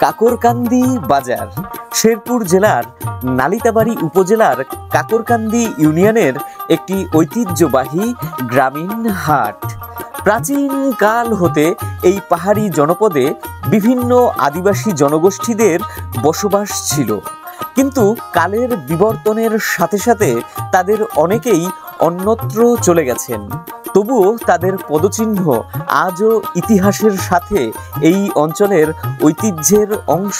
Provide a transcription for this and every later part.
কাকরকান্দি বাজার শেরপুর জেলার নালিতাবাড়ী উপজেলার কাকরকান্দি ইউনিয়নের একটি ঐতিহ্যবাহী গ্রামীণ হাট। প্রাচীন কাল হতে এই পাহাড়ি জনপদে বিভিন্ন আদিবাসী জনগোষ্ঠীদের বসবাস ছিল, কিন্তু কালের বিবর্তনের সাথে সাথে তাদের অনেকেই অন্যত্র চলে গেছেন। তবুও তাদের পদচিহ্ন আজও ইতিহাসের সাথে এই অঞ্চলের ঐতিহ্যের অংশ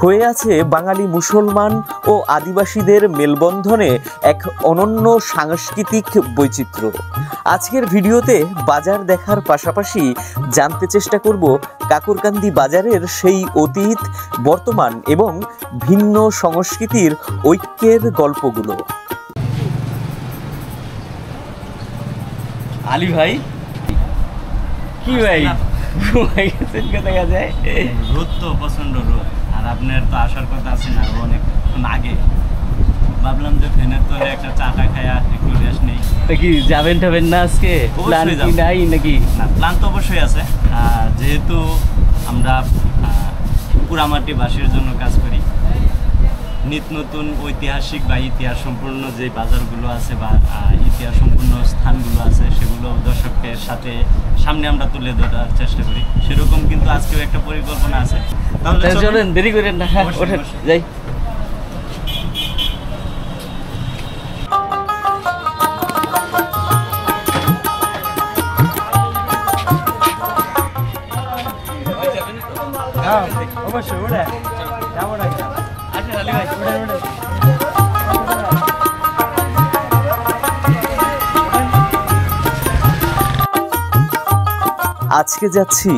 হয়ে আছে বাঙালি মুসলমান ও আদিবাসীদের মেলবন্ধনে এক অনন্য সাংস্কৃতিক বৈচিত্র্য। আজকের ভিডিওতে বাজার দেখার পাশাপাশি জানতে চেষ্টা করব কাকরকান্দি বাজারের সেই অতীত, বর্তমান এবং ভিন্ন সংস্কৃতির ঐক্যের গল্পগুলো। আলী ভাই, কি ভাই ঘুমাই গেছেন? দেখা যায় রোদ তো প্রচন্ড রোদ, আর আপনার তো আসার কথা আছে না অনেকক্ষণ আগে। ভাবলাম যে ফ্যানের তলে একটা চাটা খায়া একটু রেস্ট নেই। কি যাবেন টাবেন না আজকে? প্ল্যান কি নাই নাকি? না, প্ল্যান তো অবশ্যই আছে। যেহেতু আমরা পুরামাটি বাসের জন্য কাজ করি, নিত্য নতুন ঐতিহাসিক বা ইতিহাস সম্পূর্ণ যে বাজারগুলো আছে বা ইতিহাস সম্পূর্ণ স্থানগুলো আছে সেগুলো দর্শকের সাথে সামনে আমরা তুলে ধরার চেষ্টা করি। সেরকম কিন্তু আজকেও একটা পরিকল্পনা আছে। তাহলে চলেন, দেরি করেন না, ওঠেন যাই। অবশ্যই ওঠে যাবো না। আচ্ছা আলী ভাই, আজকে যাচ্ছি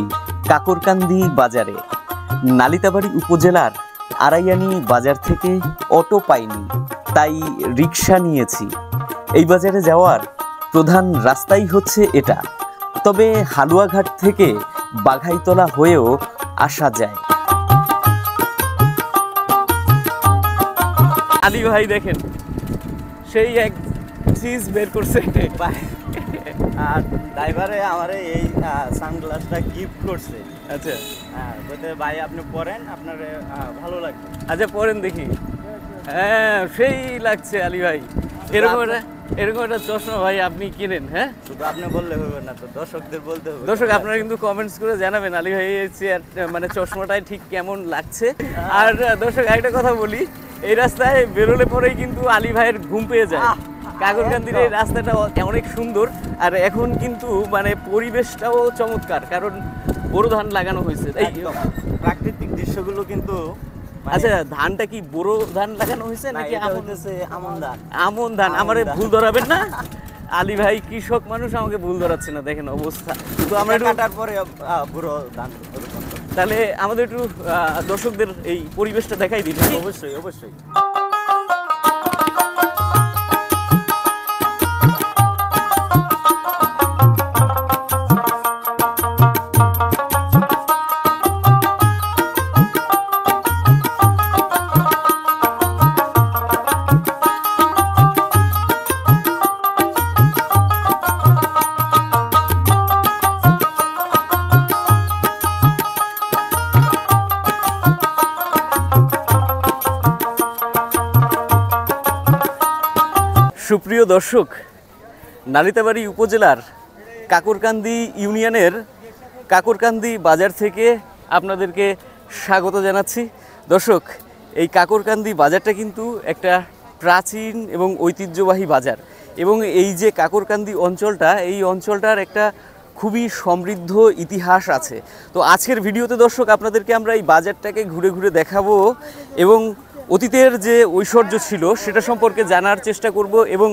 কাকরকান্দি বাজারে। নালিতাবাড়ী উপজেলার আড়াইয়ানি বাজার থেকে অটো পাইনি, তাই রিক্সা নিয়েছি। এই বাজারে যাওয়ার প্রধান রাস্তাই হচ্ছে এটা, তবে হালুয়াঘাট থেকে বাঘাইতলা হয়েও আসা যায়। আলী ভাই দেখেন, সেই এক চিজ বের করছে আর ড্রাইভারে আমার এই সানগ্লাসটা গিফট করছে। আচ্ছা, বলতে ভাই আপনি পরেন, আপনার ভালো লাগবে। আচ্ছা পরেন দেখি। হ্যাঁ, সেই লাগছে আলী ভাই। এরকম একটা চশমা ভাই আপনি কিনেন? হ্যাঁ, শুধু আপনি বললে হবে না, তো দর্শকদের বলতে হবে। দর্শক আপনারা কিন্তু কমেন্টস করে জানাবেন আলী ভাই মানে চশমাটাই ঠিক কেমন লাগছে। আর দর্শক একটা কথা বলি, এই রাস্তায় বেরোলে পরেই কিন্তু আলী ভাইয়ের ঘুম পেয়ে যায়। কাকরকান্দির এই রাস্তাটা অনেক সুন্দর, আর এখন কিন্তু মানে পরিবেশটাও চমৎকার, কারণ বোরো ধান লাগানো হয়েছে। প্রাকৃতিক দৃশ্যগুলো কিন্তু। আচ্ছা, ধানটা কি বোরো ধান লাগানো হয়েছে নাকি আমন ধান? আমন ধান। আমারে ভুল ধরাবেন না, আলী ভাই কৃষক মানুষ, আমাকে ভুল ধরাচ্ছে না। দেখেন অবস্থা। তো আমরা কাটার পরে বোরো ধান। তাহলে আমাদের একটু দর্শকদের এই পরিবেশটা দেখাই দিন। অবশ্যই অবশ্যই। সুপ্রিয় দর্শক, নালিতাবাড়ী উপজেলার কাকরকান্দি ইউনিয়নের কাকরকান্দি বাজার থেকে আপনাদেরকে স্বাগত জানাচ্ছি। দর্শক, এই কাকরকান্দি বাজারটা কিন্তু একটা প্রাচীন এবং ঐতিহ্যবাহী বাজার, এবং এই যে কাকরকান্দি অঞ্চলটা, এই অঞ্চলটার একটা খুবই সমৃদ্ধ ইতিহাস আছে। তো আজকের ভিডিওতে দর্শক আপনাদেরকে আমরা এই বাজারটাকে ঘুরে ঘুরে দেখাবো এবং অতীতের যে ঐশ্বর্য ছিল সেটা সম্পর্কে জানার চেষ্টা করব, এবং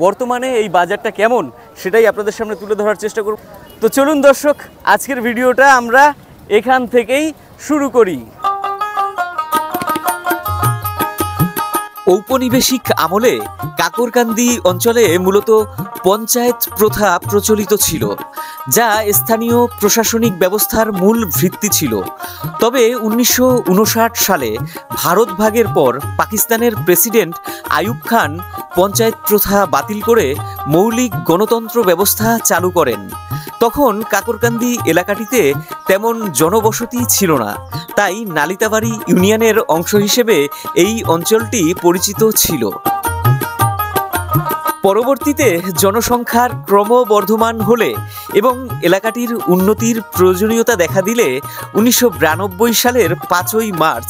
বর্তমানে এই বাজারটা কেমন সেটাই আপনাদের সামনে তুলে ধরার চেষ্টা করব। তো চলুন দর্শক, আজকের ভিডিওটা আমরা এখান থেকেই শুরু করি। ঔপনিবেশিক আমলে কাকরকান্দি অঞ্চলে মূলত পঞ্চায়েত প্রথা প্রচলিত ছিল, যা স্থানীয় প্রশাসনিক ব্যবস্থার মূল ভিত্তি ছিল। তবে 1959 সালে ভারত ভাগের পর পাকিস্তানের প্রেসিডেন্ট আইয়ুব খান পঞ্চায়েত প্রথা বাতিল করে মৌলিক গণতন্ত্র ব্যবস্থা চালু করেন। তখন কাকরকান্দি এলাকাটিতে তেমন জনবসতি ছিল না, তাই নালিতাবাড়ি ইউনিয়নের অংশ হিসেবে এই অঞ্চলটি পরিচিত ছিল। পরবর্তীতে জনসংখ্যার ক্রমবর্ধমান হলে এবং এলাকাটির উন্নতির প্রয়োজনীয়তা দেখা দিলে 1992 সালের 5ই মার্চ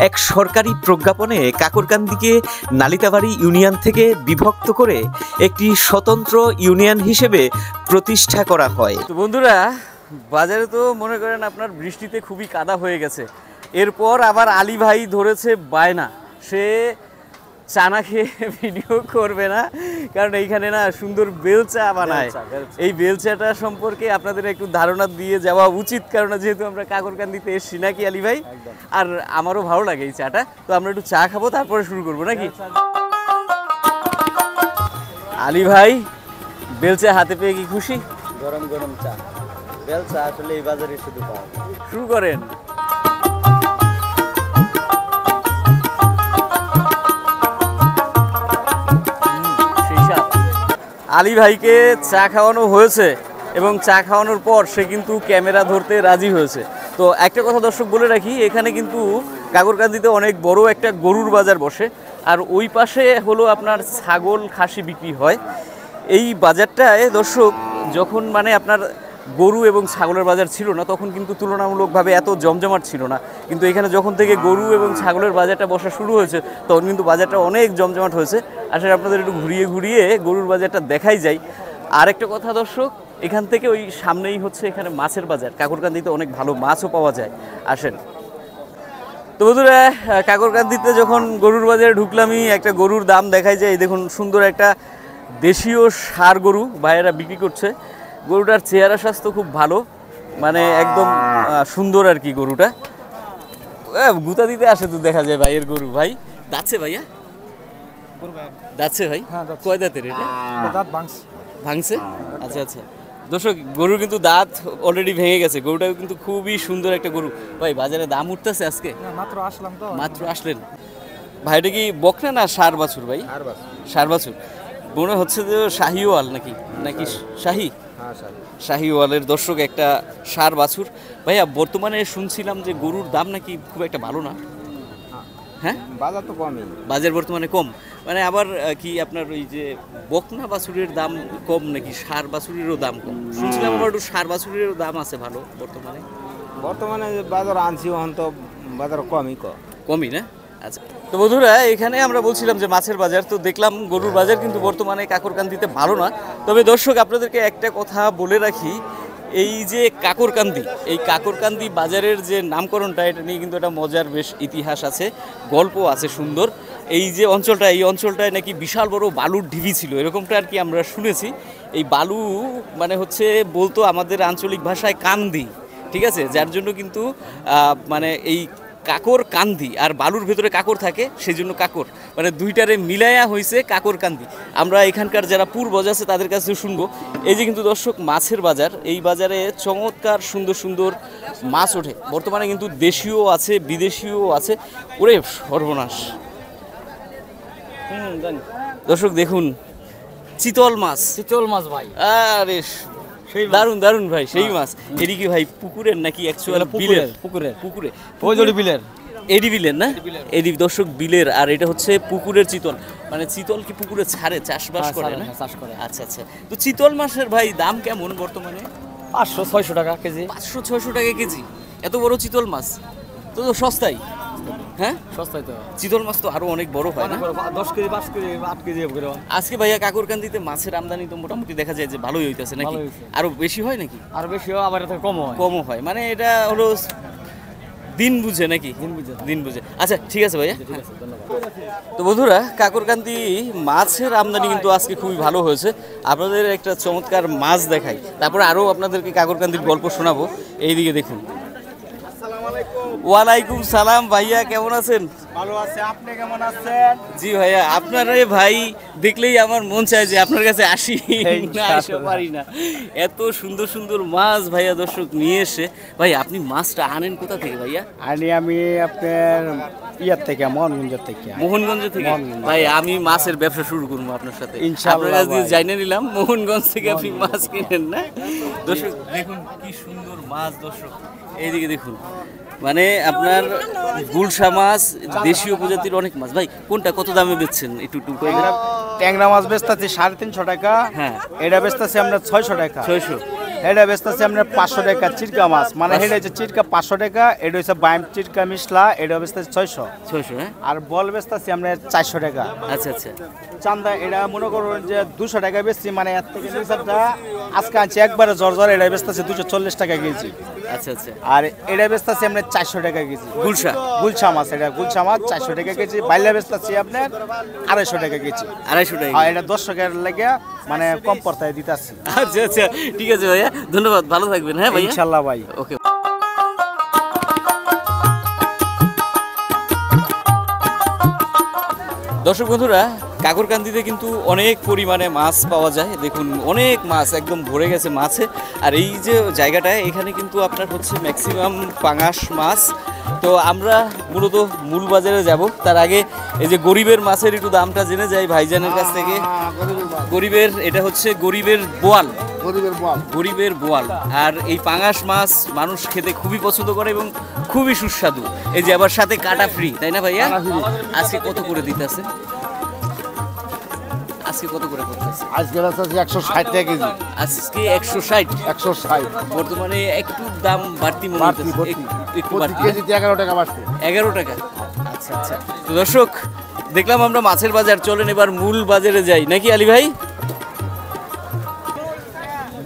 এক সরকারি প্রজ্ঞাপনে কাকরকান্দিকে নালিতাবাড়ি ইউনিয়ন থেকে বিভক্ত করে একটি স্বতন্ত্র ইউনিয়ন হিসেবে প্রতিষ্ঠা করা হয়। তো বন্ধুরা, বাজারে তো মনে করেন আপনার বৃষ্টিতে খুবই কাদা হয়ে গেছে। এরপর আবার আলী ভাই ধরেছে বায়না, সে চানা খেয়ে ভিডিও করবে না, কারণ এইখানে না সুন্দর বেলচা বানায়। এই বেলচাটা সম্পর্কে আপনাদের একটু ধারণা দিয়ে যাওয়া উচিত, কারণ যেহেতু আমরা কাকরকান্দিতে এসছি নাকি আলী ভাই, আর আমারও ভালো লাগে এই চাটা। তো আমরা একটু চা খাবো, তারপরে শুরু করবো নাকি? আলী ভাই, বেলচা হাতে পেয়ে কি খুশি? গরম গরম চা, বেলচা আসলে এই বাজারে শুধু পাওয়া যায়। শুরু করেন। আলী ভাইকে চা খাওয়ানো হয়েছে এবং চা খাওয়ানোর পর সে কিন্তু ক্যামেরা ধরতে রাজি হয়েছে। তো একটা কথা দর্শক বলে রাখি, এখানে কিন্তু কাকরকান্দিতে অনেক বড় একটা গরুর বাজার বসে, আর ওই পাশে হলো আপনার ছাগল খাসি বিক্রি হয়। এই বাজারটায় দর্শক যখন মানে আপনার গরু এবং ছাগলের বাজার ছিল না, তখন কিন্তু তুলনামূলকভাবে এত জমজমাট ছিল না। কিন্তু এখানে যখন থেকে গরু এবং ছাগলের বাজারটা বসা শুরু হয়েছে, তখন কিন্তু বাজারটা অনেক জমজমাট হয়েছে। আসলে আপনাদের একটু ঘুরিয়ে ঘুরিয়ে গরুর বাজারটা দেখাই যায়। আর একটা কথা দর্শক, এখান থেকে ওই সামনেই হচ্ছে এখানে মাছের বাজার। কাকরকান্দিতে অনেক ভালো মাছও পাওয়া যায়, আসেন। তো বন্ধুরা, কাকরকান্দিতে যখন গরুর বাজারে ঢুকলামই একটা গরুর দাম দেখাই যায়। দেখুন, সুন্দর একটা দেশীয় ষাঁড় গরু ভাইয়েরা বিক্রি করছে। গরুটার চেহারা স্বাস্থ্য খুব ভালো, মানে একদম সুন্দর আর কি। গরুটা গুতা দিতে আসে তো দেখা যায় ভাইয়ের গরু। ভাই দাঁতছে ভাইয়া? দাঁতছে ভাই? কয় দাঁতের এটা? দাঁত ভাঙছে? আচ্ছা আচ্ছা দর্শক, গরুর কিন্তু দাঁত অলরেডি ভেঙে গেছে। গরুটা কিন্তু খুবই সুন্দর একটা গরু। ভাই বাজারে দাম উঠতেছে আজকে? মাত্র আসলাম তো। মাত্র আসলেন ভাই? এটা কি বকনা না ষাঁড় বাছুর ভাই? ষাঁড় বাছুর মনে হচ্ছে যে শাহিওয়াল নাকি নাকি শাহি? শাহিওয়ালের দর্শক একটা ষাঁড় বাছুর। ভাইয়া বর্তমানে শুনছিলাম যে গরুর দাম নাকি খুব একটা ভালো না? হ্যাঁ, বাজার তো কমই, বাজার বর্তমানে কম। মানে আবার কি আপনার ওই যে বকনা বাছুরের দাম কম নাকি ষাঁড় বাছুরেরও দাম কম? শুনছিলাম আবার একটু ষাঁড় বাছুরেরও দাম আছে ভালো বর্তমানে। বাজার আনছি তো বাজার কমই না? আচ্ছা, তো বন্ধুরা, এখানে আমরা বলছিলাম যে মাছের বাজার, তো দেখলাম গরুর বাজার কিন্তু বর্তমানে কাকরকান্দিতে ভালো না। তবে দর্শক আপনাদেরকে একটা কথা বলে রাখি, এই যে কাকরকান্দি, এই কাকরকান্দি বাজারের যে নামকরণটা, এটা নিয়ে কিন্তু একটা মজার বেশ ইতিহাস আছে, গল্প আছে সুন্দর। এই যে অঞ্চলটা, এই অঞ্চলটায় নাকি বিশাল বড় বালুর ঢিবি ছিল, এরকমটা আর কি আমরা শুনেছি। এই বালু মানে হচ্ছে বলতো আমাদের আঞ্চলিক ভাষায় কান্দি, ঠিক আছে? যার জন্য কিন্তু মানে এই কাকরকান্দি, আর বালুর ভেতরে কাকর থাকে, সেই জন্য কাকর, মানে দুইটারে মিলাইয়া হয়েছে কাকরকান্দি। আমরা এখানকার যারা পূর্বজ আছে তাদের কাছে শুনবো। এই যে কিন্তু দর্শক মাছের বাজার, এই বাজারে চমৎকার সুন্দর সুন্দর মাছ ওঠে। বর্তমানে কিন্তু দেশীয় আছে, বিদেশিও আছে। ওরে সর্বনাশ! দর্শক দেখুন, চিতল মাছ ভাই। আরে দারুন দারুন ভাই, সেই মাছ। এটি কি ভাই পুকুরের নাকি অ্যাকচুয়াল বিলের? পুকুরে ওই জড়ি বিলের, এডি বিলের না? এডি দর্শক বিলের, আর এটা হচ্ছে পুকুরের চিতল। মানে চিতল কি পুকুরে ছাড়ে, চাষবাস করে না? চাষ করে। আচ্ছা আচ্ছা। তো চিতল মাছের ভাই দাম কেমন বর্তমানে? 500-600 টাকা কেজি। 500-600 টাকা কেজি? এত বড় চিতল মাছ তো সস্তাই। হ্যাঁ, সস্তাই তো। চিতল মাছ তো আরো অনেক বড় হয় না? 10 কেজি, 5 কেজি, 8 কেজি করে। আজকে ভাইয়া কাকরকান্দিতে মাছের আমদানি তো মোটামুটি দেখা যায় যে ভালোই হইতেছে নাকি? আরো বেশি হয় নাকি? আর বেশি হয়, আবার এটা কমও হয়। মানে এটা হলো দিন বুঝে নাকি? দিন বুঝে। আচ্ছা ঠিক আছে ভাইয়া। তো বন্ধুরা, কাকরকান্দি মাছের আমদানি কিন্তু আজকে খুবই ভালো হয়েছে। আপনাদের একটা চমৎকার মাছ দেখাই, তারপরে আরও আপনাদেরকে কাকরকান্দির গল্প শোনাবো। এইদিকে দেখুন। ওয়ালাইকুম সালাম ভাইয়া, কেমন আছেন? ভালো আছে, আপনি কেমন আছেন? জি ভাইয়া, আপনার ভাই দেখলেই আমার মন চায় যে আপনার কাছে আসি, না আসতে পারি না। এত সুন্দর সুন্দর মাছ ভাইয়া দর্শক নিয়ে এসে। ভাই আপনি মাছটা আনেন কোথা থেকে ভাইয়া? আমি আপনার ইয়ার থেকে মোহনগঞ্জের থেকে মোহনগঞ্জ থেকে ভাই আমি মাছের ব্যবসা শুরু করবো আপনার সাথে ইনশাআল্লাহ আপনার কাছ দিয়ে ভাই। জানিয়ে নিলাম মোহনগঞ্জ থেকে আপনি মাছ কিনেন না দর্শক দেখুন কি সুন্দর মাছ দর্শক এইদিকে দেখুন মানে আপনার গুলশা মাছ দেশীয় প্রজাতির অনেক মাছ ভাই কোনটা কত দামে বেচছেন একটু একটু করে ট্যাংরা ট্যাংরা মাছ বেচতেছি 350 টাকা। হ্যাঁ। এটা বেচতেছি আমরা 600 টাকা। 600 এটা বেচতেছি আমরা 500 টাকা চিরকা মাছ, মানে এটা হচ্ছে চিরকা 500 টাকা, এটা হচ্ছে বাইম চিরকা মিশলা, এটা বেচতেছি 600। 600 হ্যাঁ আর বল বেচতেছি আমরা 400 টাকা। আচ্ছা আচ্ছা চান্দা এটা মনে করুন যে 200 টাকা বেচছি, মানে এর থেকে নিচেরটা আজকে আনছি একবারে জর্জর, এটা বেচতেছি 240 টাকা কেজি। আচ্ছা আচ্ছা আর এটা বেচতেছি আমরা 400 টাকা কেজি। গুলশা গুলশা মাছ, এটা গুলশা মাছ 400 টাকা কেজি। বাইলা বেচতেছি আপনার 250 টাকা কেজি। 250 টাকা আর এটা 10 টাকার লাগে মানে কম পড়তায় দিতেছি। আচ্ছা আচ্ছা ঠিক আছে ভাইয়া ধন্যবাদ ভালো থাকবেন হ্যাঁ ভাইয়া ইনশাল্লাহ ভাই। ওকে দর্শক বন্ধুরা কাকরকান্দিতে কিন্তু অনেক পরিমাণে মাছ পাওয়া যায় দেখুন অনেক মাছ একদম ভরে গেছে মাছে আর এই যে জায়গাটায় এখানে কিন্তু আপনার হচ্ছে ম্যাক্সিমাম পাঙাশ মাছ তো আমরা মূলত মূল বাজারে যাব তার আগে এই যে গরিবের মাছের একটু দামটা জেনে যাই ভাইজানের কাছ থেকে গরিবের এটা হচ্ছে গরিবের বোয়াল গরিবের বোয়াল আর এই পাঙাশ মাছ মানুষ খেতে খুবই পছন্দ করে এবং খুবই সুস্বাদু এই যে আবার সাথে কাটা ফ্রি তাই না ভাইয়া আজকে কত করে দিতেছে আজকে কত করে করতেছে আজকে আছে 160 টাকা কেজি। আজকে 160 160 বর্তমানে একটু দাম বাড়তি মনে বাড়তি, হচ্ছে বাড়তি। একটু প্রতি বাড়তি কেজিতে 11 টাকা বাড়ছে। 11 টাকা আচ্ছা আচ্ছা তো দর্শক দেখলাম আমরা মাছের বাজার চলেন এবার মূল বাজারে যাই নাকি আলী ভাই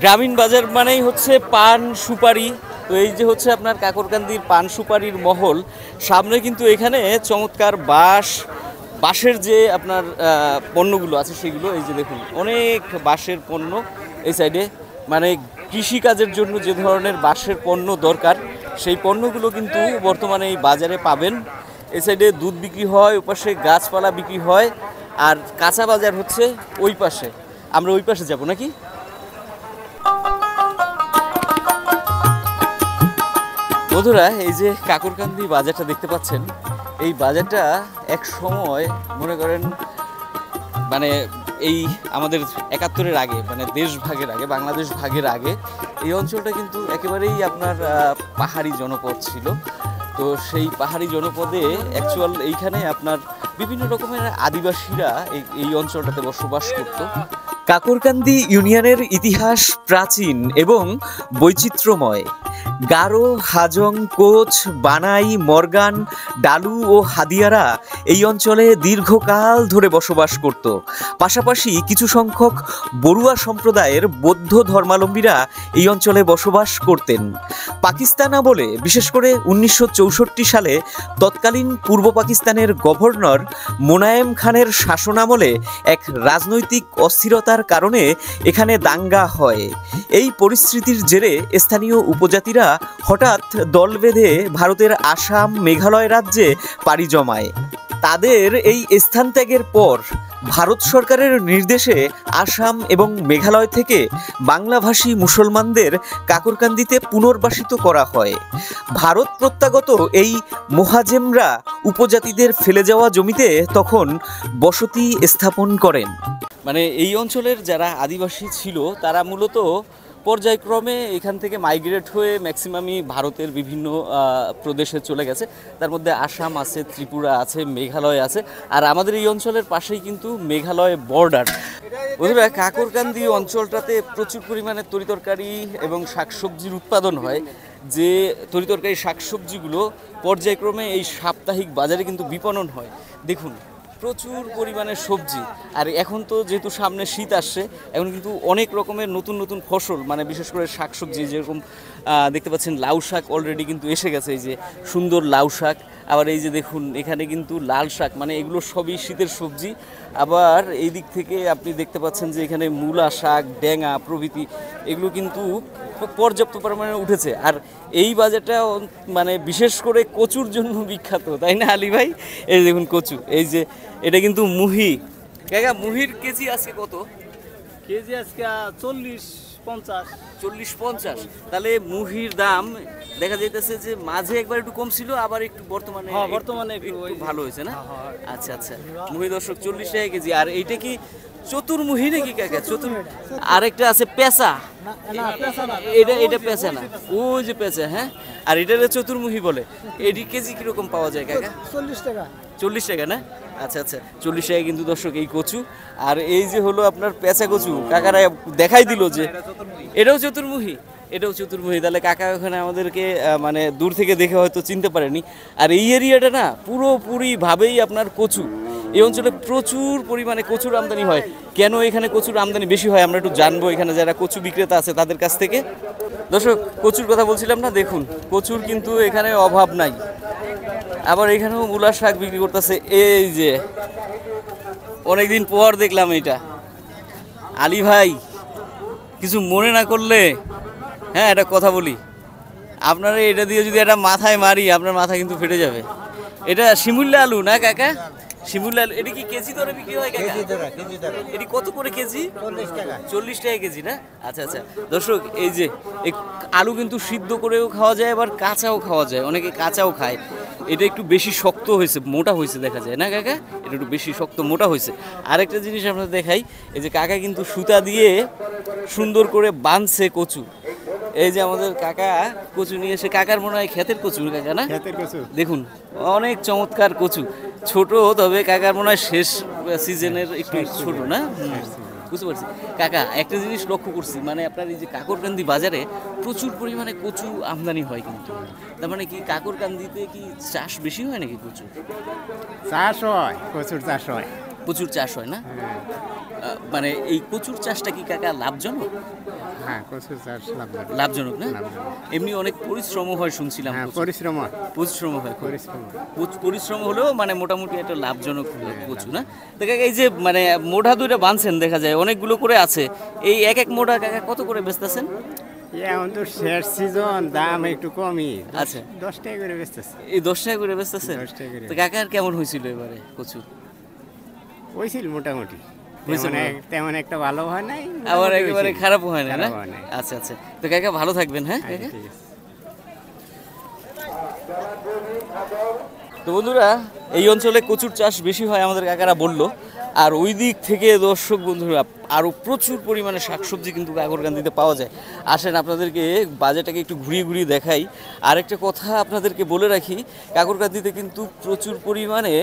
গ্রামীণ বাজার মানেই হচ্ছে পান সুপারি তো এই যে হচ্ছে আপনার কাকরকান্দির পান সুপারির মহল সামনে কিন্তু এখানে চমৎকার বাঁশের যে আপনার পণ্যগুলো আছে সেগুলো এই যে দেখুন অনেক বাঁশের পণ্য এই সাইডে মানে কৃষিকাজের জন্য যে ধরনের বাঁশের পণ্য দরকার সেই পণ্যগুলো কিন্তু বর্তমানে এই বাজারে পাবেন এই সাইডে দুধ বিক্রি হয় ওই পাশে গাছপালা বিক্রি হয় আর কাঁচা বাজার হচ্ছে ওই পাশে আমরা ওই পাশে যাব নাকি বন্ধুরা এই যে কাকরকান্দি বাজারটা দেখতে পাচ্ছেন এই বাজারটা এক সময় মনে করেন মানে এই আমাদের 71-এর আগে মানে দেশ ভাগের আগে বাংলাদেশ ভাগের আগে এই অঞ্চলটা কিন্তু একেবারেই আপনার পাহাড়ি জনপদ ছিল তো সেই পাহাড়ি জনপদে অ্যাকচুয়াল এইখানে আপনার বিভিন্ন রকমের আদিবাসীরা এই অঞ্চলটাতে বসবাস করত কাকরকান্দি ইউনিয়নের ইতিহাস প্রাচীন এবং বৈচিত্র্যময় গারো হাজং কোচ বানাই মর্গান ডালু ও হাদিয়ারা এই অঞ্চলে দীর্ঘকাল ধরে বসবাস করত পাশাপাশি কিছু সংখ্যক বড়ুয়া সম্প্রদায়ের বৌদ্ধ ধর্মাবলম্বীরা এই অঞ্চলে বসবাস করতেন পাকিস্তান আমলে বিশেষ করে 1964 সালে তৎকালীন পূর্ব পাকিস্তানের গভর্নর মোনায়েম খানের শাসনামলে এক রাজনৈতিক অস্থিরতার কারণে এখানে দাঙ্গা হয় এই পরিস্থিতির জেরে স্থানীয় উপজাতিরা হঠাৎ দল বেঁধে ভারতের আসাম মেঘালয় রাজ্যে পাড়ি জমায় তাদের এই স্থান ত্যাগের পর ভারত সরকারের নির্দেশে আসাম এবং মেঘালয় থেকে বাংলাভাষী মুসলমানদের কাকরকান্দিতে পুনর্বাসিত করা হয় ভারত প্রত্যাগত এই মোহাজেমরা উপজাতিদের ফেলে যাওয়া জমিতে তখন বসতি স্থাপন করেন মানে এই অঞ্চলের যারা আদিবাসী ছিল তারা মূলত পর্যায়ক্রমে এখান থেকে মাইগ্রেট হয়ে ম্যাক্সিমামই ভারতের বিভিন্ন প্রদেশে চলে গেছে তার মধ্যে আসাম আছে ত্রিপুরা আছে মেঘালয় আছে আর আমাদের এই অঞ্চলের পাশেই কিন্তু মেঘালয় বর্ডার বন্ধুরা কাকরকান্দি অঞ্চলটাতে প্রচুর পরিমাণে তরিতরকারি এবং শাকসবজির উৎপাদন হয় যে তরিতরকারি শাকসবজিগুলো পর্যায়ক্রমে এই সাপ্তাহিক বাজারে কিন্তু বিপণন হয় দেখুন প্রচুর পরিমাণে সবজি আর এখন তো যেহেতু সামনে শীত আসছে এখন কিন্তু অনেক রকমের নতুন নতুন ফসল মানে বিশেষ করে শাকসবজি যেরকম দেখতে পাচ্ছেন লাউ শাক অলরেডি কিন্তু এসে গেছে এই যে সুন্দর লাউ শাক আবার এই যে দেখুন এখানে কিন্তু লাল শাক মানে এগুলো সবই শীতের সবজি আবার এই দিক থেকে আপনি দেখতে পাচ্ছেন যে এখানে মূলা শাক ডেঙা প্রভৃতি এগুলো কিন্তু পর্যাপ্ত পরিমাণে উঠেছে আর এই বাজারটা মানে বিশেষ করে কচুর জন্য বিখ্যাত তাই না আলী ভাই এই দেখুন কচু এই যে এটা কিন্তু মুহি কাকা মুহির কেজি আজকে কত কেজি আজকে 40 50 40-50। তাহলে মুহির দাম দেখা যাইতেছে যে মাঝে একবার একটু কম ছিল, আবার একটু বর্তমানে হ্যাঁ, বর্তমানে একটু ভালো হয়েছে না? আচ্ছা আচ্ছা, মুহি দর্শক 40 টাকা কেজি। আর এইটা কি চতুর্মুহি নাকি কাকা? আরেকটা আছে পেঁচা, এটা পেঁচা না, ওই যে পেঁচা, হ্যাঁ। আর এটা চতুর্মুহি বলে। এটি কেজি কিরকম পাওয়া যায় কাকা? 40 টাকা না? আচ্ছা আচ্ছা, 40 টাকা কিন্তু দর্শক এই কচু। আর এই যে হলো আপনার পেঁচা কচু, কাকারা দেখাই দিল যে এটাও চতুর্মুহি, এটাও চতুর্মুহি। তাহলে কাকা ওখানে আমাদেরকে মানে দূর থেকে দেখে হয়তো চিনতে পারেনি। আর এই এরিয়াটা না পুরোপুরিভাবেই আপনার কচু। এই অঞ্চলে প্রচুর পরিমাণে কচুর আমদানি হয়। কেন এখানে কচুর আমদানি বেশি হয় আমরা একটু জানবো এখানে যারা কচু বিক্রেতা আছে তাদের কাছ থেকে। দর্শক, কচুর কথা বলছিলাম না, দেখুন কচুর কিন্তু এখানে অভাব নাই। আবার এখানেও মূলার শাক বিক্রি করতেছে। এই যে অনেকদিন পর দেখলাম এটা। আলী ভাই, কিছু মনে না করলে হ্যাঁ একটা কথা বলি, আপনারা এটা দিয়ে যদি একটা মাথায় মারি আপনার মাথা কিন্তু ফেটে যাবে। এটা শিমুল্লা আলু না কাকা? শিমুল্লা আলু। এটা কি কেজি দরে বিক্রি হয় কাকা? এটি কত করে কেজি? 40 টাকা কেজি না? আচ্ছা আচ্ছা দর্শক, এই যে এই আলু কিন্তু সিদ্ধ করেও খাওয়া যায়, আবার কাঁচাও খাওয়া যায়, অনেকে কাঁচাও খায়। এটা একটু বেশি শক্ত হয়েছে, মোটা হয়েছে দেখা যায় না কাকা? এটা একটু বেশি শক্ত মোটা হয়েছে। আরেকটা জিনিস আপনাদের দেখাই, এই যে কাকা কিন্তু সুতা দিয়ে সুন্দর করে বাঁধছে কচু। এই যে আমাদের কাকা কচু নিয়ে এসে, কাকার মনে হয় ক্ষেতের কচু কাকা না? দেখুন অনেক চমৎকার কচু, ছোট, তবে কাকার মনে হয় শেষ সিজনের একটু ছোট না? বুঝতে পারছি কাকা। একটা জিনিস লক্ষ্য করছি, মানে আপনার এই যে কাকরকান্দি বাজারে প্রচুর পরিমাণে কচু আমদানি হয় কিন্তু, তার মানে কি কাকরকান্দিতে কি চাষ বেশি হয় নাকি কচু? চাষ হয়, প্রচুর চাষ হয়। প্রচুর চাষ হয় না? মানে এই কচুর চাষটা কি কাকা লাভজনক? হ্যাঁ, প্রচুর চাষ লাভজনক। লাভজনক না? লাভজনক। এমনি অনেক পরিশ্রম হয় শুনছিলাম। হ্যাঁ, কচু। পরিশ্রম হয়। পরিশ্রম হয় খুব। পরিশ্রম হয়। পরিশ্রম হলেও মানে মোটামুটি একটা লাভজনক কচু না? তো কাকা এই যে মানে মোঢা দুইটা বাঁধছেন দেখা যায়, অনেকগুলো করে আছে। এই এক এক মোঢা কাকা কত করে বেচতেছেন? এখন তো শেষ সিজন, দাম একটু কমই। আচ্ছা। 10 টাকা করে বেচতেছে। এই 10 টাকা করে বেচতেছেন? 10 টাকা করে। তো কাকার কেমন হয়েছিল এবারে কচু? হয়েছিল মোটামুটি। হয়েছিল? তেমন একটা ভালো হয় নাই। আবার মোটামুটি একেবারে হয়েছিল। খারাপ হয় না? খারাপ হয় নাই। আচ্ছা আচ্ছা, তো কাকা ভালো থাকবেন। হ্যাঁ আচ্ছা, কাকা। ঠিক আছে। তো বন্ধুরা, এই অঞ্চলে কচুর চাষ বেশি হয় আমাদের কাকারা বলল। আর ওই দিক থেকে দর্শক বন্ধুরা আরও প্রচুর পরিমাণে শাকসবজি কিন্তু কাকরকান্দিতে পাওয়া যায়। আসেন আপনাদেরকে বাজারটাকে একটু ঘুরিয়ে ঘুরিয়ে দেখাই। আরেকটা কথা আপনাদেরকে বলে রাখি, কাকরকান্দিতে কিন্তু প্রচুর পরিমাণে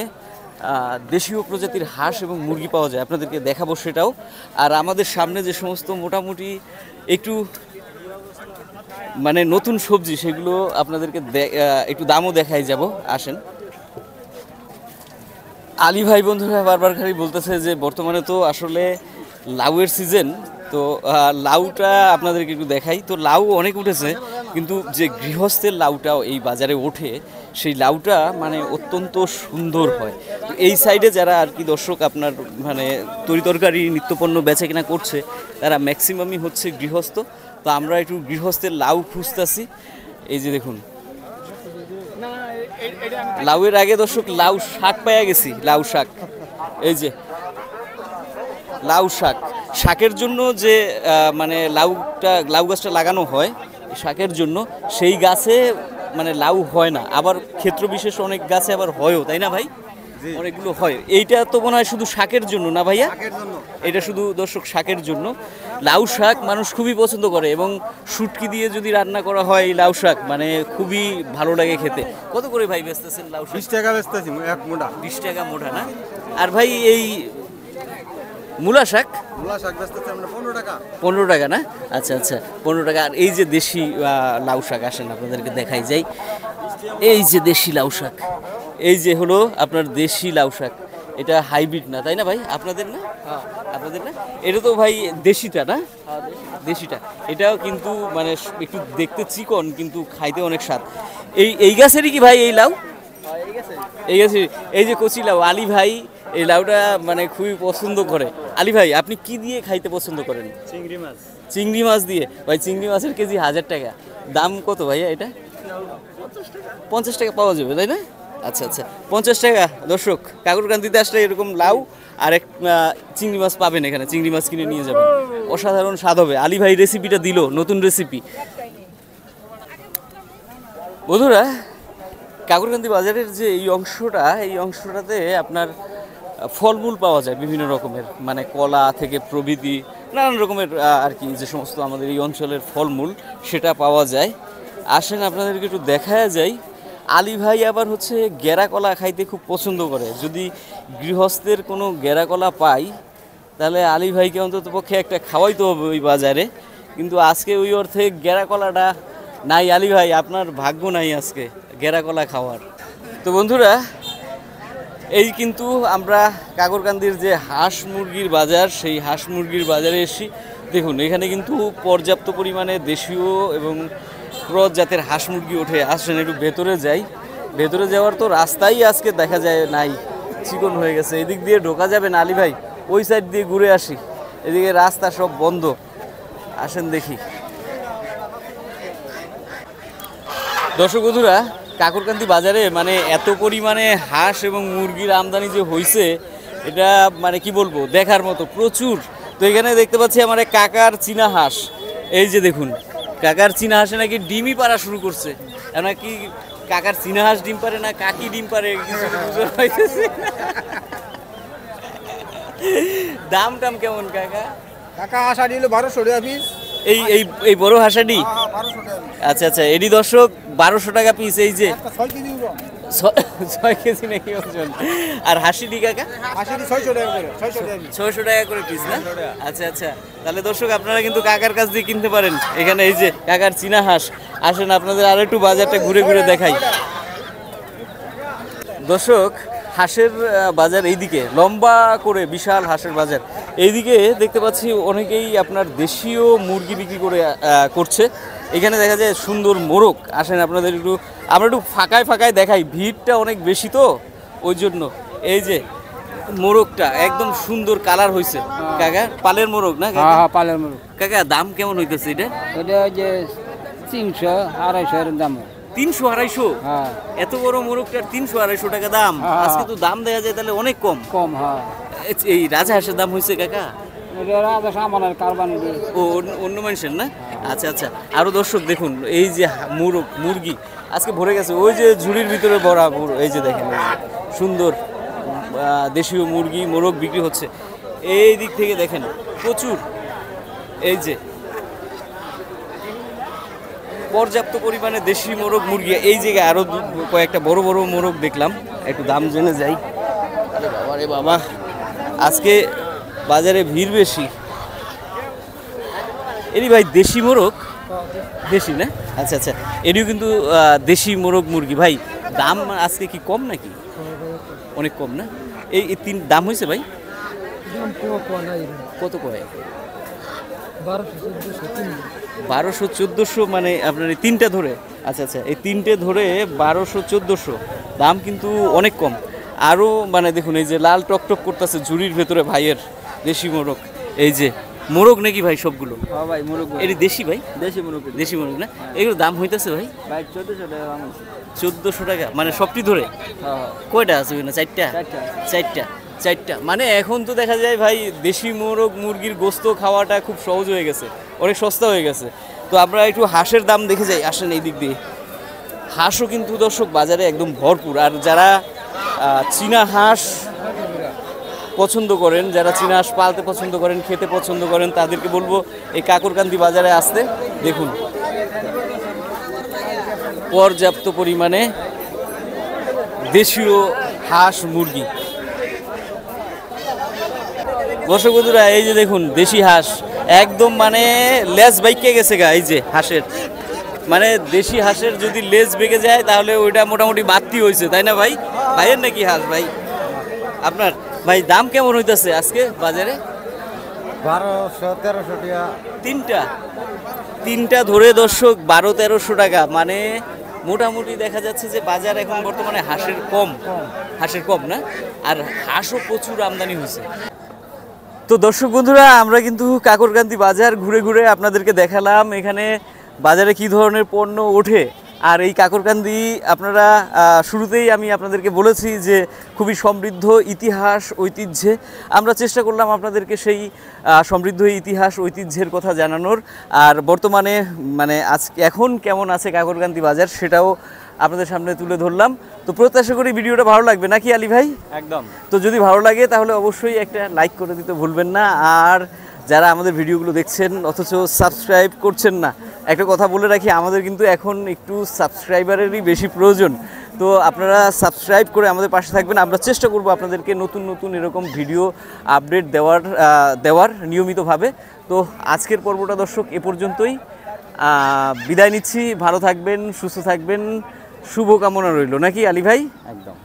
দেশীয় প্রজাতির হাঁস এবং মুরগি পাওয়া যায়, আপনাদেরকে দেখাবো সেটাও। আর আমাদের সামনে যে সমস্ত মোটামুটি একটু মানে নতুন সবজি, সেগুলো আপনাদেরকে একটু দামও দেখাই যাব। আসেন। আলী ভাই বন্ধুরা বারবার খালি বলতেছে যে বর্তমানে তো আসলে লাউয়ের সিজন, তো লাউটা আপনাদেরকে একটু দেখাই। তো লাউ অনেক উঠেছে, কিন্তু যে গৃহস্থের লাউটাও এই বাজারে ওঠে, সেই লাউটা মানে অত্যন্ত সুন্দর হয়। তো এই সাইডে যারা আর কি দর্শক আপনার মানে তরিতরকারি নিত্যপণ্য বেচা কিনা করছে, তারা ম্যাক্সিমামই হচ্ছে গৃহস্থ। তো আমরা একটু গৃহস্থের লাউ খুঁজতেছি। এই যে দেখুন, লাউয়ের আগে দর্শক লাউ শাক পেয়ে গেছি। লাউ শাক, এই যে লাউ শাক। শাকের জন্য যে মানে লাউ গাছটা লাগানো হয় শাকের জন্য, সেই গাছে মানে লাউ হয় না, আবার ক্ষেত্র বিশেষ অনেক গাছে আবার হয়ও, তাই না ভাই? অনেকগুলো হয়। এইটা তো মনে হয় শুধু শাকের জন্য না ভাইয়া? এটা শুধু দর্শক শাকের জন্য। লাউ শাক মানুষ খুবই পছন্দ করে, এবং শুটকি দিয়ে যদি রান্না করা হয় এই লাউ শাক, মানে খুবই ভালো লাগে খেতে। কত করে ভাই বেচতেছেন লাউ শাক? 20 টাকা বেচতেছি এক মোটা। 20 টাকা মোটা না? আর ভাই এই মূলা শাক? মূলা শাক বেচতেছি আমরা 15 টাকা। 15 টাকা না? আচ্ছা আচ্ছা, 15 টাকা। আর এই যে দেশি লাউ শাক, আসেন আপনাদেরকে দেখাই যাই। এই যে দেশি লাউ শাক, এই যে হলো আপনার দেশি লাউ শাক। এটা হাইব্রিড না, তাই না ভাই? আপনাদের না? আপনাদের না? এটা তো ভাই দেশিটা না? দেশিটা। এটাও কিন্তু মানে একটু দেখতে চিকন, কিন্তু খাইতে অনেক স্বাদ। এই গাছেরই কি ভাই এই লাউ? এই গাছের এই যে কচি লাউ। আলী ভাই এই লাউটা মানে খুবই পছন্দ করে। আলী ভাই, আপনি কি দিয়ে খাইতে পছন্দ করেন? চিংড়ি মাছ। চিংড়ি মাছ দিয়ে? ভাই চিংড়ি মাছের কেজি 1000 টাকা। দাম কত ভাইয়া এটা? 50 টাকা পাওয়া যাবে, তাই না? আচ্ছা আচ্ছা 50 টাকা। দর্শক কাকুরকান্দিতে আসলে এরকম লাউ আর এক চিংড়ি মাছ পাবেন এখানে, চিংড়ি মাছ কিনে নিয়ে যাবেন, অসাধারণ স্বাদ হবে। আলী ভাই রেসিপিটা দিল, নতুন রেসিপি। বন্ধুরা কাকুরকান্দি বাজারের যে এই অংশটাতে আপনার ফলমূল পাওয়া যায় বিভিন্ন রকমের, মানে কলা থেকে প্রভৃতি নানান রকমের আর কি, যে সমস্ত আমাদের এই অঞ্চলের ফলমূল সেটা পাওয়া যায়। আসেন আপনাদেরকে একটু দেখায়া যায়। আলী ভাই আবার হচ্ছে গেরা কলা খাইতে খুব পছন্দ করে। যদি গৃহস্থের কোনো গেরা কলা পাই তাহলে আলী ভাইকে অন্তত পক্ষে একটা খাওয়াইতে হবে ওই বাজারে, কিন্তু আজকে ওই অর্থে গেরা কলাটা নাই। আলী ভাই আপনার ভাগ্য নাই আজকে গেরা কলা খাওয়ার। তো বন্ধুরা এই কিন্তু আমরা কাকুরকান্দির যে হাঁস মুরগির বাজার, সেই হাঁস মুরগির বাজারে এসেছি। দেখুন এখানে কিন্তু পর্যাপ্ত পরিমাণে দেশীয় এবং ক্রস জাতের হাঁস মুরগি ওঠে। আসেন একটু ভেতরে যাই। ভেতরে যাওয়ার তো রাস্তাই আজকে দেখা যায় নাই, চিকন হয়ে গেছে। এদিক দিয়ে ঢোকা যাবে না আলী ভাই, ওই সাইড দিয়ে ঘুরে আসি, এদিকে রাস্তা সব বন্ধ। আসেন দেখি। দর্শক বন্ধুরা কাকুরকান্দি বাজারে মানে এত পরিমাণে হাঁস এবং মুরগির আমদানি যে হয়েছে, এটা মানে কি বলবো, দেখার মতো প্রচুর। তো এখানে দেখতে পাচ্ছি আমার এক কাকার চীনা হাঁস। এই যে দেখুন কাকার চীনা হাঁসে নাকি ডিমই পাড়া শুরু করছে। নাকি কাকার চীনা হাঁস ডিম পারে না কাকি ডিম পারে কিছু বুঝতে পারতেছি। দাম টাম কেমন কাকা? কাকা আশা নিল 1200 টাকা পিস। এই এই এই বড় হাঁসাডি? 1200 টাকা। আচ্ছা আচ্ছা, এডি দর্শক 1200 টাকা পিস। এই যে 6 কেজি ওজন। 6 কেজি নাকি ওজন। আর হাসিডি কাকা? হাসিটি 600 টাকা করে, 600 টাকা পিস। 600 টাকা করে পিস না? আচ্ছা আচ্ছা, তাহলে দর্শক আপনারা কিন্তু কাকার কাছ দিয়ে কিনতে পারেন। এখানে এই যে কাকার চীনা হাঁস। আসেন আপনাদের আর একটু বাজারটা ঘুরে ঘুরে দেখাই। দর্শক হাঁসের বাজার এইদিকে লম্বা করে বিশাল হাঁসের বাজার। এইদিকে দেখতে পাচ্ছি অনেকেই আপনার দেশীয় মুরগি বিক্রি করছে। এখানে দেখা যায় সুন্দর মোরগ। আসেন আপনাদের আমরা একটু ফাঁকায় ফাঁকায় দেখাই, ভিড়টা অনেক বেশি তো ওই জন্য। এই যে মোরগটা একদম সুন্দর কালার হয়েছে কাকা, পালের মোরগ না কাকা? হ্যাঁ পালের মুরগ। কাকা দাম কেমন হইতেছে এটা? এটা যে 300-250 এর দাম। 300-250? হ্যাঁ এত বড় মোরগটার 300-250 টাকা দাম? আজকে তো দাম দেওয়া যায় তাহলে অনেক কম। কম। হ্যাঁ এই রাজা হাঁসের দাম হয়েছে কাকা? এটা রাজা সামানের কারবানি দিয়ে। ও অন্য মানুষের না? আচ্ছা আচ্ছা। আরো দর্শক দেখুন এই যে মুরগি আজকে ভরে গেছে। ওই যে ঝুড়ির ভিতরে ভরা, এই যে দেখেন সুন্দর দেশীয় মোরগ বিক্রি হচ্ছে। এই দিক থেকে দেখেন প্রচুর, এই যে পর্যাপ্ত পরিমাণে দেশি মোরগ মুরগি। এই জায়গায় আরো কয়েকটা বড় বড় মোরগ দেখলাম, একটু দাম জেনে যাই। আরে বাবা রে বাবা, আজকে বাজারে ভিড় বেশি। এরি ভাই দেশি মোরগ? দেশি না? আচ্ছা আচ্ছা, এটিও কিন্তু দেশি মোরগ মুরগি। ভাই দাম আজকে কি কম নাকি? অনেক কম না? এই তিন দাম হয়েছে ভাই? কত কয়? 1200-1400 মানে আপনার এই তিনটা ধরে? আচ্ছা আচ্ছা, এই তিনটে ধরে 1200-1400 দাম কিন্তু অনেক কম। আরও মানে দেখুন এই যে লাল টকটক করতেছে ঝুড়ির ভেতরে ভাইয়ের দেশি মোরগ। এই যে মোরগ নাকি ভাই সবগুলো? হ্যাঁ ভাই মোরগ। এটি দেশি ভাই? দেশি মোরগ না? এগুলো দাম হইতেছে ভাই? ভাই 1400 টাকা দাম। 1400 টাকা মানে সবটি ধরে? হ্যাঁ কয়টা আছে না? চারটা। মানে এখন তো দেখা যায় ভাই দেশি মুরগির গোস্ত খাওয়াটা খুব সহজ হয়ে গেছে, অনেক সস্তা হয়ে গেছে। তো আমরা একটু হাঁসের দাম দেখে যাই। আসেন এই দিক দিয়ে। হাঁসও কিন্তু দর্শক বাজারে একদম ভরপুর। আর যারা চীনা হাঁস পছন্দ করেন, যারা চীনা হাঁস পালতে পছন্দ করেন, খেতে পছন্দ করেন, তাদেরকে বলবো এই কাকুরকান্দি বাজারে আসতে। দেখুন পর্যাপ্ত পরিমাণে দেশীয় হাঁস মুরগি। দর্শক বন্ধুরা এই যে দেখুন দেশি হাঁস একদম মানে লেজ বেঁকে গেছে গা। এই যে হাঁসের মানে দেশি হাঁসের যদি লেজ বেঁকে যায় তাহলে ওইটা মোটামুটি বাড়তি হয়েছে, তাই না ভাই? ভাইয়ের নাকি হাঁস ভাই আপনার? ভাই দাম কেমন হইতেছে আজকে বাজারে? 1200-1300 টাকা। তিনটা ধরে দর্শক 1200-1300 টাকা। মানে মোটামুটি দেখা যাচ্ছে যে বাজার এখন বর্তমানে হাঁসের কম না? আর হাঁসও প্রচুর আমদানি হয়েছে। তো দর্শক বন্ধুরা আমরা কিন্তু কাকুরকান্দি বাজার ঘুরে ঘুরে আপনাদেরকে দেখালাম এখানে বাজারে কি ধরনের পণ্য ওঠে আর এই কাকরকান্দি আপনারা শুরুতেই আমি আপনাদেরকে বলেছি যে খুবই সমৃদ্ধ ইতিহাস ঐতিহ্যে। আমরা চেষ্টা করলাম আপনাদেরকে সেই সমৃদ্ধ ইতিহাস ঐতিহ্যের কথা জানানোর, আর বর্তমানে মানে এখন কেমন আছে কাকরকান্দি বাজার সেটাও আপনাদের সামনে তুলে ধরলাম। তো প্রত্যাশা করি ভিডিওটা ভালো লাগবে, নাকি আলী ভাই? একদম। তো যদি ভালো লাগে তাহলে অবশ্যই একটা লাইক করে দিতে ভুলবেন না। আর যারা আমাদের ভিডিওগুলো দেখছেন অথচ সাবস্ক্রাইব করছেন না, একটা কথা বলে রাখি, আমাদের কিন্তু এখন একটু সাবস্ক্রাইবারেরই বেশি প্রয়োজন। তো আপনারা সাবস্ক্রাইব করে আমাদের পাশে থাকবেন। আমরা চেষ্টা করব আপনাদেরকে নতুন নতুন এরকম ভিডিও আপডেট দেওয়ার নিয়মিতভাবে। তো আজকের পর্বটা দর্শক এ পর্যন্তই, বিদায় নিচ্ছি। ভালো থাকবেন, সুস্থ থাকবেন, শুভকামনা রইল, নাকি আলী ভাই? একদম।